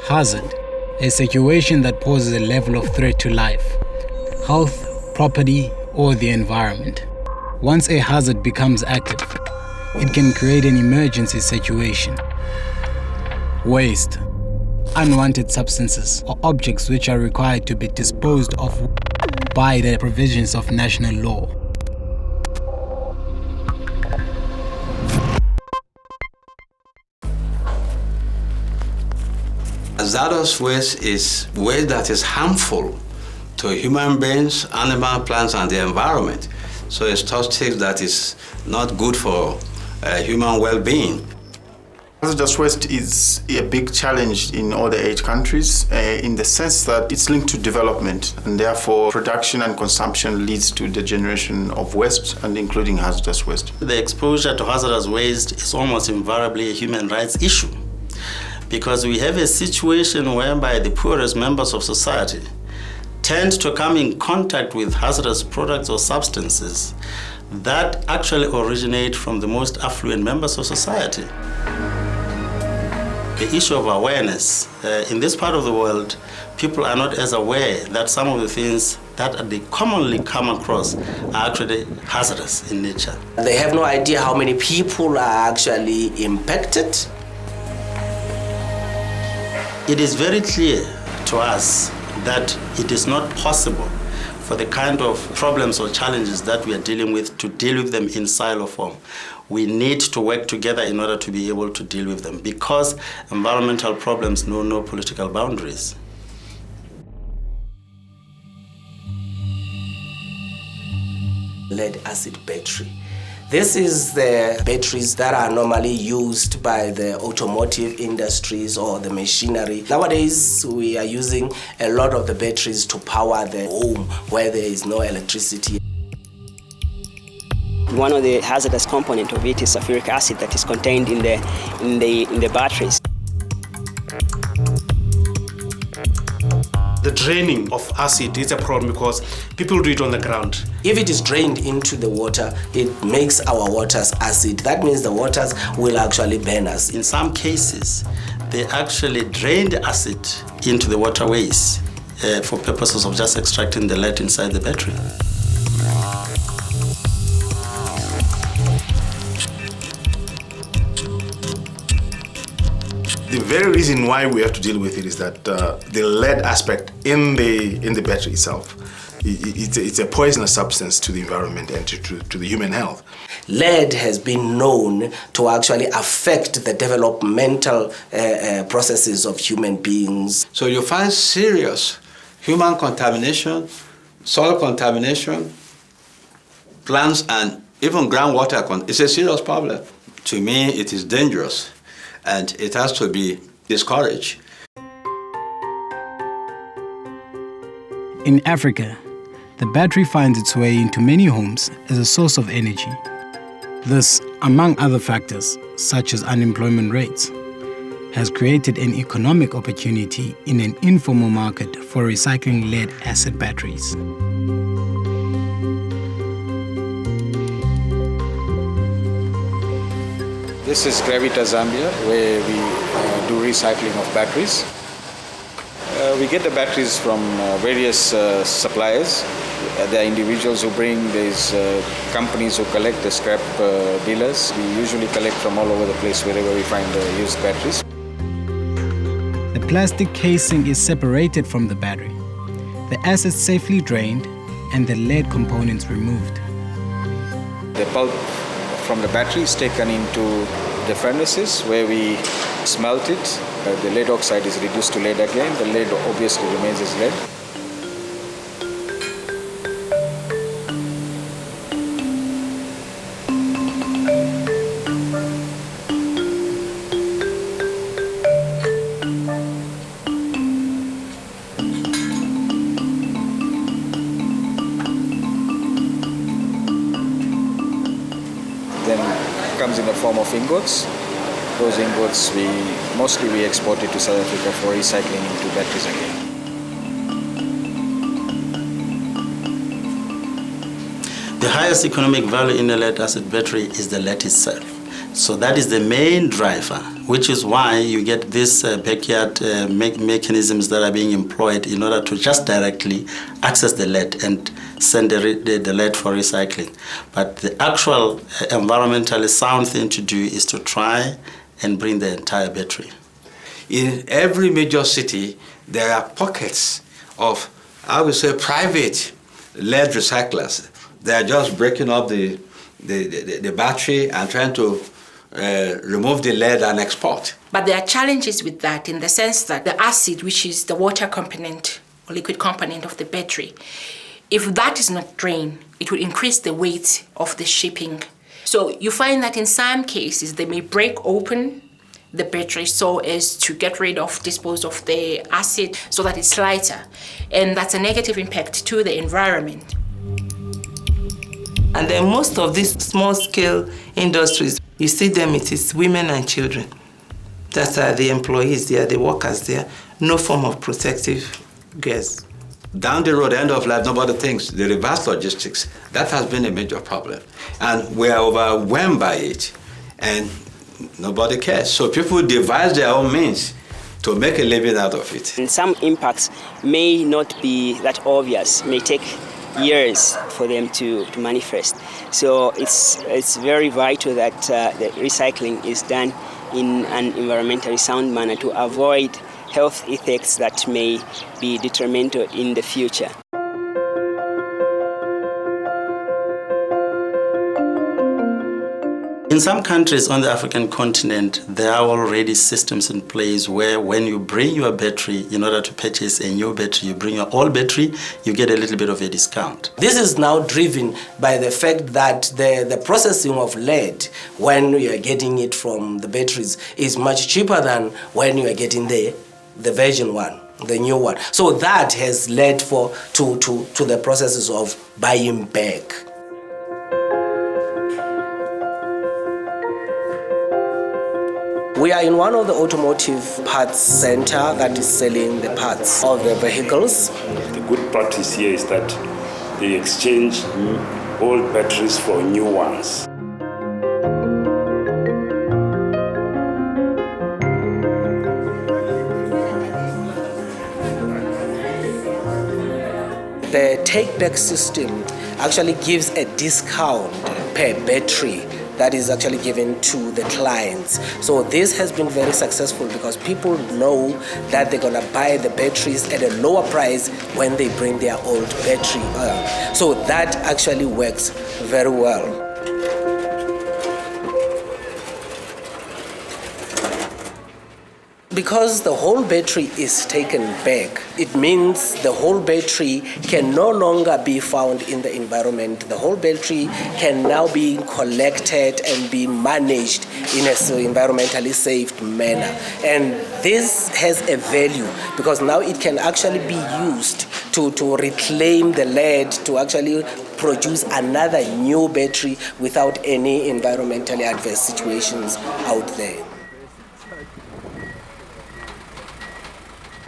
Hazard, a situation that poses a level of threat to life, health, property, or the environment. Once a hazard becomes active, it can create an emergency situation. Waste, unwanted substances or objects which are required to be disposed of by the provisions of national law. Hazardous waste is waste that is harmful to human beings, animal, plants, and the environment. So it's toxic that is not good for human well-being. Hazardous waste is a big challenge in all the 8 countries in the sense that it's linked to development, and therefore production and consumption leads to the generation of waste, and including hazardous waste. The exposure to hazardous waste is almost invariably a human rights issue, because we have a situation whereby the poorest members of society tend to come in contact with hazardous products or substances that actually originate from the most affluent members of society. The issue of awareness. In this part of the world, people are not as aware that some of the things that they commonly come across are actually hazardous in nature. They have no idea how many people are actually impacted. It is very clear to us that it is not possible for the kind of problems or challenges that we are dealing with to deal with them in silo form. We need to work together in order to be able to deal with them, because environmental problems know no political boundaries. Lead-acid battery. This is the batteries that are normally used by the automotive industries or the machinery. Nowadays, we are using a lot of the batteries to power the home where there is no electricity. One of the hazardous components of it is sulfuric acid that is contained in the batteries. The draining of acid is a problem because people do it on the ground. If it is drained into the water, it makes our waters acid. That means the waters will actually burn us. In some cases, they actually drain the acid into the waterways for purposes of just extracting the lead inside the battery. The very reason why we have to deal with it is that the lead aspect in the battery itself, it's a poisonous substance to the environment and to the human health. Lead has been known to actually affect the developmental processes of human beings. So you find serious human contamination, soil contamination, plants, and even groundwater. It's a serious problem. To me, it is dangerous, and it has to be discouraged. In Africa, the battery finds its way into many homes as a source of energy. This, among other factors, such as unemployment rates, has created an economic opportunity in an informal market for recycling lead-acid batteries. This is Gravita Zambia, where we do recycling of batteries. We get the batteries from various suppliers. There are individuals who bring, there's companies who collect, the scrap dealers. We usually collect from all over the place wherever we find used batteries. The plastic casing is separated from the battery, the acid safely drained, and the lead components removed. The pulp from the battery is taken into the furnaces where we smelt it. The lead oxide is reduced to lead again. The lead obviously remains as lead. Then comes in the form of ingots. Those ingots we export it to South Africa for recycling into batteries again. The highest economic value in a lead-acid battery is the lead itself. So that is the main driver, which is why you get these backyard mechanisms that are being employed in order to just directly access the lead and send the lead for recycling. But the actual environmentally sound thing to do is to try and bring the entire battery. In every major city, there are pockets of, I would say, private lead recyclers. They are just breaking up the battery and trying to remove the lead and export. But there are challenges with that in the sense that the acid, which is the water component or liquid component of the battery, if that is not drained, it will increase the weight of the shipping. So you find that in some cases, they may break open the battery so as to get rid of, dispose of the acid so that it's lighter. And that's a negative impact to the environment. And then most of these small-scale industries, you see them, it is women and children. That are the employees, they are the workers there. No form of protective gears. Down the road, end of life, nobody thinks. The reverse logistics, that has been a major problem. And we are overwhelmed by it, and nobody cares. So people devise their own means to make a living out of it. And some impacts may not be that obvious, may take years for them to manifest. So it's very vital that the recycling is done in an environmentally sound manner to avoid health effects that may be detrimental in the future. In some countries on the African continent, there are already systems in place where when you bring your battery, in order to purchase a new battery, you bring your old battery, you get a little bit of a discount. This is now driven by the fact that the processing of lead, when you are getting it from the batteries, is much cheaper than when you are getting the virgin one, the new one. So that has led to the processes of buying back. We are in one of the automotive parts center that is selling the parts of the vehicles. The good practice here is that they exchange old batteries for new ones. The take-back system actually gives a discount per battery that is actually given to the clients. So this has been very successful because people know that they're gonna buy the batteries at a lower price when they bring their old battery. So that actually works very well. Because the whole battery is taken back, it means the whole battery can no longer be found in the environment. The whole battery can now be collected and be managed in an environmentally safe manner. And this has a value because now it can actually be used to reclaim the lead, to actually produce another new battery without any environmentally adverse situations out there.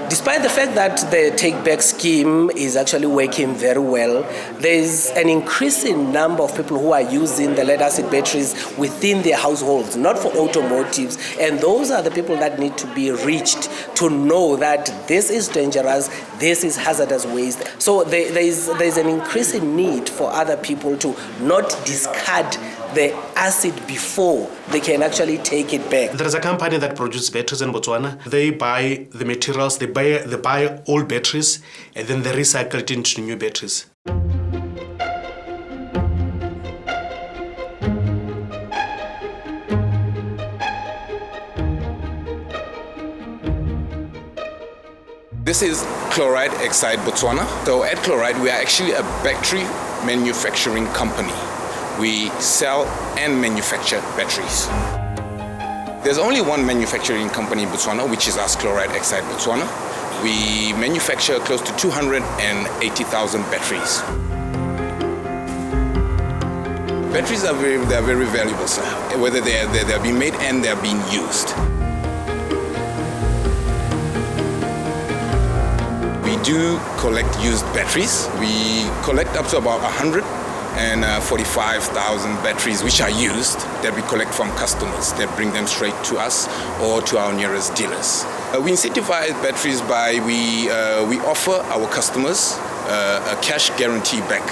Despite the fact that the take-back scheme is actually working very well, there's an increasing number of people who are using the lead-acid batteries within their households, not for automotives, and those are the people that need to be reached to know that this is dangerous, this is hazardous waste. So there's an increasing need for other people to not discard the acid before they can actually take it back. There is a company that produces batteries in Botswana. They buy the materials, they buy old batteries, and then they recycle it into new batteries. This is Chloride Exide Botswana. So at Chloride, we are actually a battery manufacturing company. We sell and manufacture batteries. There's only one manufacturing company in Botswana, which is us, Chloride Exide Botswana. We manufacture close to 280,000 batteries. Batteries are very valuable, sir. Whether they're being made and they're being used. We do collect used batteries. We collect up to about 100. 145,000 batteries which are used that we collect from customers that bring them straight to us or to our nearest dealers. We incentivize batteries by we offer our customers a cash guarantee back.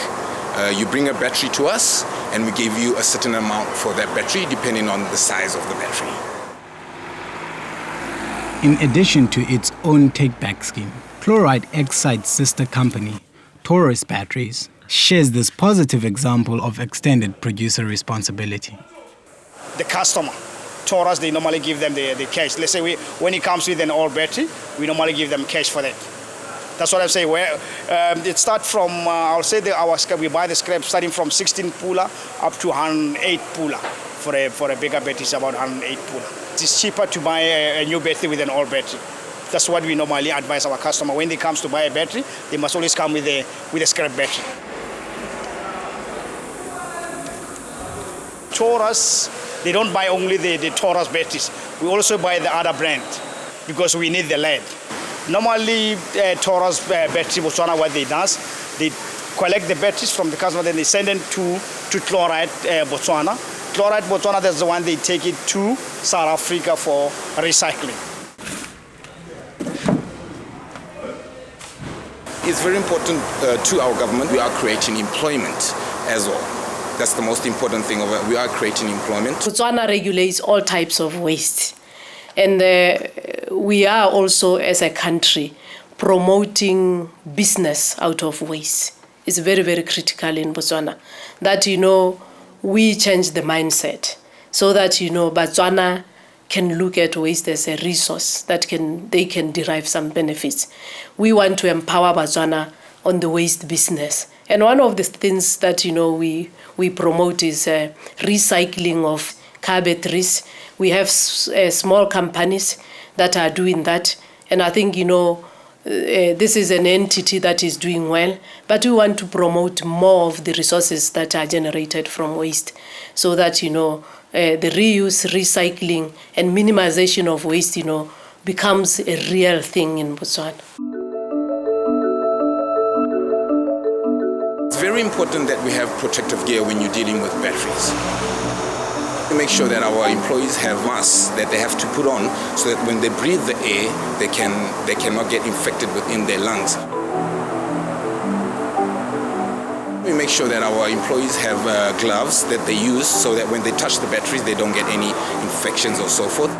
You bring a battery to us and we give you a certain amount for that battery depending on the size of the battery. In addition to its own take-back scheme, Chloride Excide's sister company, Taurus Batteries, shares this positive example of extended producer responsibility. The customer, Taurus, they normally give them the cash. Let's say when it comes with an old battery, we normally give them cash for that. That's what I'm saying. Where it starts from, I'll say our scrap, we buy the scrap starting from 16 puller up to 108 puller. For a bigger battery, it's about 108 puller. It's cheaper to buy a new battery with an old battery. That's what we normally advise our customer. When they come to buy a battery, they must always come with a scrap battery. Taurus, they don't buy only the Taurus batteries. We also buy the other brand because we need the lead. Normally, Taurus battery Botswana, what they do, they collect the batteries from the customer, then they send them to Chloride Botswana. Chloride Botswana, that's the one they take it to South Africa for recycling. It's very important to our government. We are creating employment as well. That's the most important thing of it. We are creating employment. Botswana regulates all types of waste. And we are also, as a country, promoting business out of waste. It's very, very critical in Botswana that, we change the mindset so that, Botswana can look at waste as a resource that they can derive some benefits. We want to empower Botswana on the waste business. And one of the things that, we promote is recycling of car batteries. We have small companies that are doing that. And I think, this is an entity that is doing well, but we want to promote more of the resources that are generated from waste so that, the reuse, recycling, and minimization of waste, becomes a real thing in Botswana. It's very important that we have protective gear when you're dealing with batteries. We make sure that our employees have masks that they have to put on so that when they breathe the air, they cannot get infected within their lungs. We make sure that our employees have gloves that they use so that when they touch the batteries, they don't get any infections or so forth.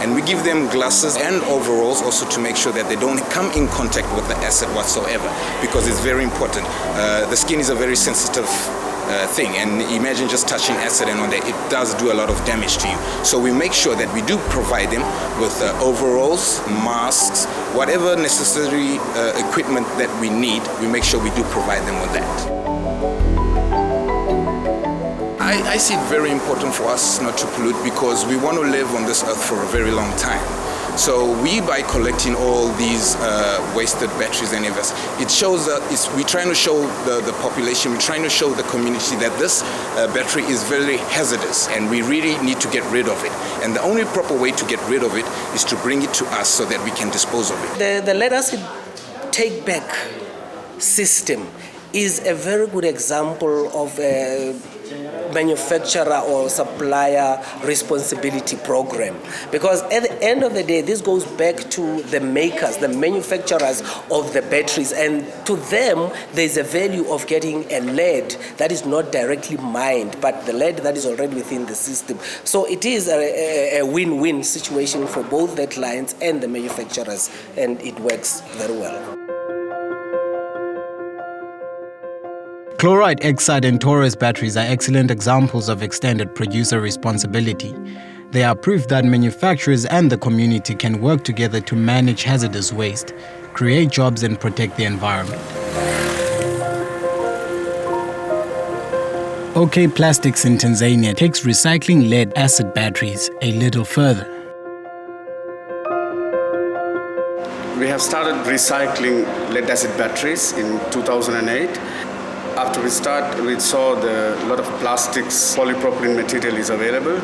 And we give them glasses and overalls also to make sure that they don't come in contact with the acid whatsoever, because it's very important. The skin is a very sensitive thing, and imagine just touching acid and on there, it does do a lot of damage to you. So we make sure that we do provide them with overalls, masks, whatever necessary equipment that we need, we make sure we do provide them with that. I see it very important for us not to pollute because we want to live on this earth for a very long time. So by collecting all these wasted batteries and everything, it shows that we're trying to show the population, we're trying to show the community that this battery is very hazardous and we really need to get rid of it. And the only proper way to get rid of it is to bring it to us so that we can dispose of it. The Let Us Take Back system is a very good example of a manufacturer or supplier responsibility program, because at the end of the day this goes back to the makers, the manufacturers of the batteries, and to them there's a value of getting a lead that is not directly mined but the lead that is already within the system. So it is a win-win situation for both the clients and the manufacturers, and it works very well. Chloride Exide and Taurus batteries are excellent examples of extended producer responsibility. They are proof that manufacturers and the community can work together to manage hazardous waste, create jobs and protect the environment. OK Plastics in Tanzania takes recycling lead-acid batteries a little further. We have started recycling lead-acid batteries in 2008. After we saw a lot of plastics, polypropylene material is available.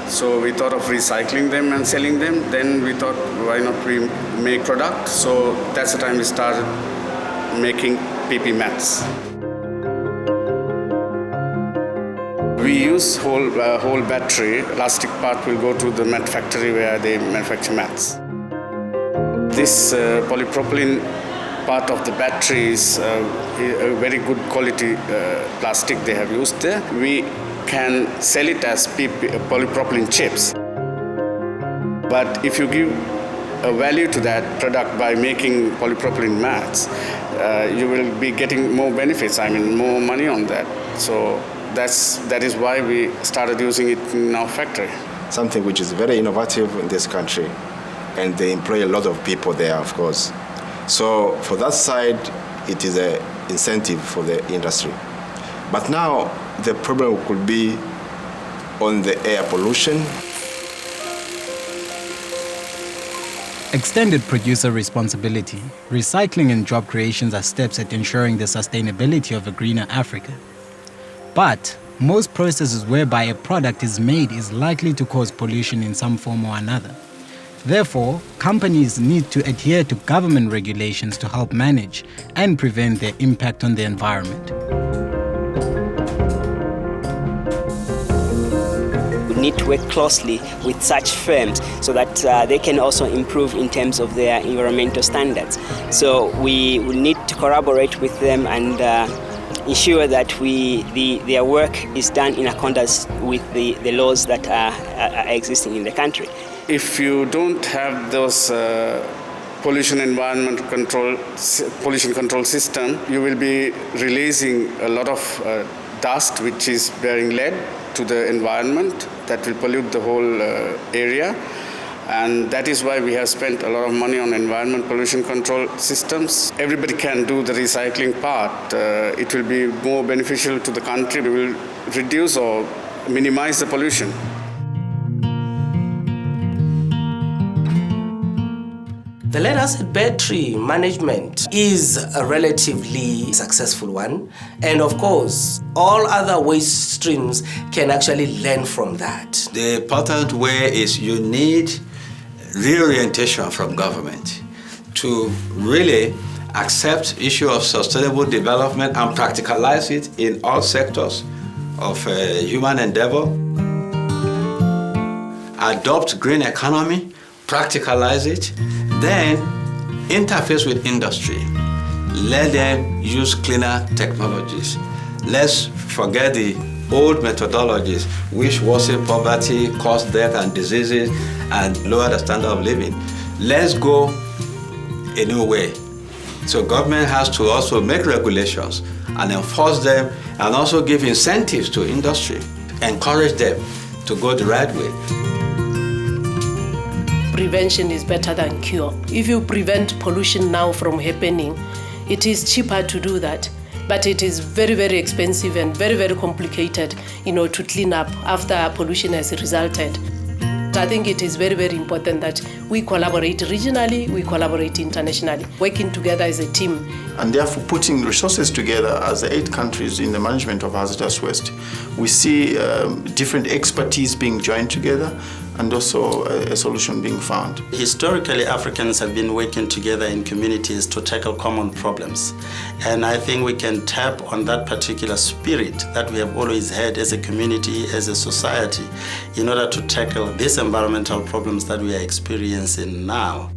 So we thought of recycling them and selling them. Then we thought, why not we make product? So that's the time we started making PP mats. We use whole battery. Plastic part will go to the mat factory where they manufacture mats. This polypropylene part of the battery is a very good quality plastic they have used there. We can sell it as polypropylene chips. But if you give a value to that product by making polypropylene mats, you will be getting more benefits, more money on that. So that is why we started using it in our factory. Something which is very innovative in this country, and they employ a lot of people there, of course. So for that side, it is an incentive for the industry. But now the problem could be on the air pollution. Extended producer responsibility, recycling and job creations are steps at ensuring the sustainability of a greener Africa. But most processes whereby a product is made is likely to cause pollution in some form or another. Therefore, companies need to adhere to government regulations to help manage and prevent their impact on the environment. We need to work closely with such firms so that they can also improve in terms of their environmental standards. So we will need to collaborate with them and ensure that their work is done in accordance with the laws that are existing in the country. If you don't have those pollution control system, you will be releasing a lot of dust which is bearing lead to the environment that will pollute the whole area. And that is why we have spent a lot of money on environment pollution control systems. Everybody can do the recycling part. It will be more beneficial to the country. We will reduce or minimize the pollution. The lead-acid battery management is a relatively successful one, and of course, all other waste streams can actually learn from that. The important way is you need reorientation from government to really accept issue of sustainable development and practicalize it in all sectors of human endeavor. Adopt green economy, practicalize it, then interface with industry. Let them use cleaner technologies. Let's forget the old methodologies which worsen poverty, cause death and diseases, and lower the standard of living. Let's go a new way. So government has to also make regulations and enforce them, and also give incentives to industry, encourage them to go the right way. Prevention is better than cure. If you prevent pollution now from happening, it is cheaper to do that. But it is very, very expensive and very, very complicated, to clean up after pollution has resulted. I think it is very, very important that we collaborate regionally, we collaborate internationally, working together as a team. And therefore putting resources together as the 8 countries in the management of hazardous waste, we see different expertise being joined together and also a solution being found. Historically, Africans have been working together in communities to tackle common problems. And I think we can tap on that particular spirit that we have always had as a community, as a society, in order to tackle these environmental problems that we are experiencing now.